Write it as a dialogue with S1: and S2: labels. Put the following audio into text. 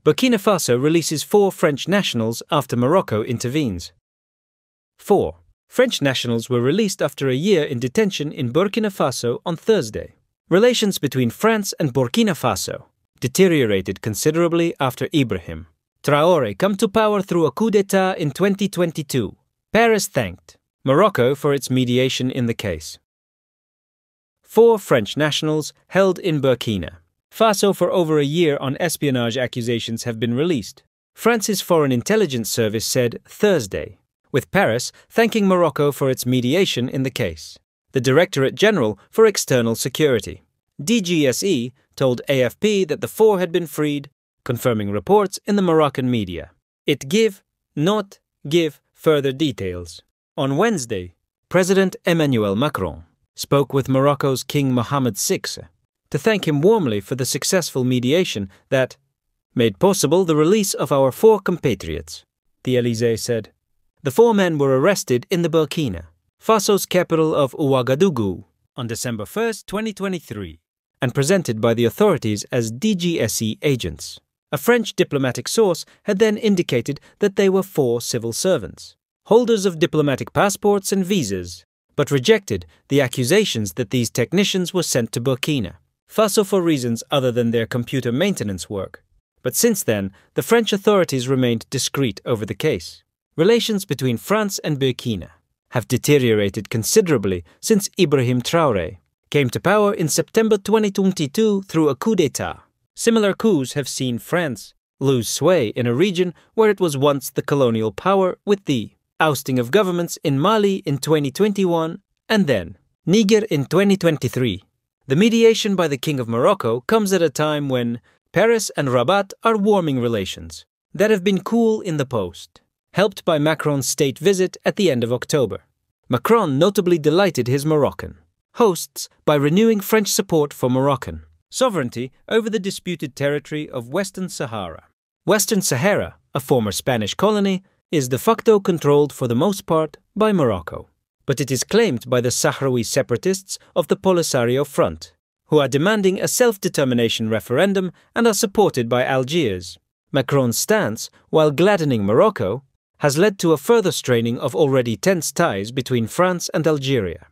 S1: Burkina Faso releases 4 French nationals after Morocco intervenes. 4. French nationals were released after a year in detention in Burkina Faso on Thursday. Relations between France and Burkina Faso deteriorated considerably after Ibrahim Traoré come to power through a coup d'état in 2022. Paris thanked Morocco for its mediation in the case. 4 French nationals held in Burkina Faso for over a year on espionage accusations have been released, France's Foreign Intelligence Service said Thursday, with Paris thanking Morocco for its mediation in the case. The Directorate General for External Security, DGSE, told AFP that the 4 had been freed, confirming reports in the Moroccan media. It not give further details. On Wednesday, President Emmanuel Macron spoke with Morocco's King Mohammed VI to thank him warmly for the successful mediation that made possible the release of our 4 compatriots, the Élysée said. The 4 men were arrested in the Burkina Faso's capital of Ouagadougou on December 1, 2023, and presented by the authorities as DGSE agents. A French diplomatic source had then indicated that they were 4 civil servants, holders of diplomatic passports and visas, but rejected the accusations that these technicians were sent to Burkina Faso for reasons other than their computer maintenance work. But since then, the French authorities remained discreet over the case. Relations between France and Burkina have deteriorated considerably since Ibrahim Traoré came to power in September 2022 through a coup d'état. Similar coups have seen France lose sway in a region where it was once the colonial power, with the ousting of governments in Mali in 2021 and then Niger in 2023. The mediation by the King of Morocco comes at a time when Paris and Rabat are warming relations that have been cool in the post, helped by Macron's state visit at the end of October. Macron notably delighted his Moroccan hosts by renewing French support for Moroccan sovereignty over the disputed territory of Western Sahara. Western Sahara, a former Spanish colony, is de facto controlled for the most part by Morocco, but it is claimed by the Sahrawi separatists of the Polisario Front, who are demanding a self-determination referendum and are supported by Algiers. Macron's stance, while gladdening Morocco, has led to a further straining of already tense ties between France and Algeria.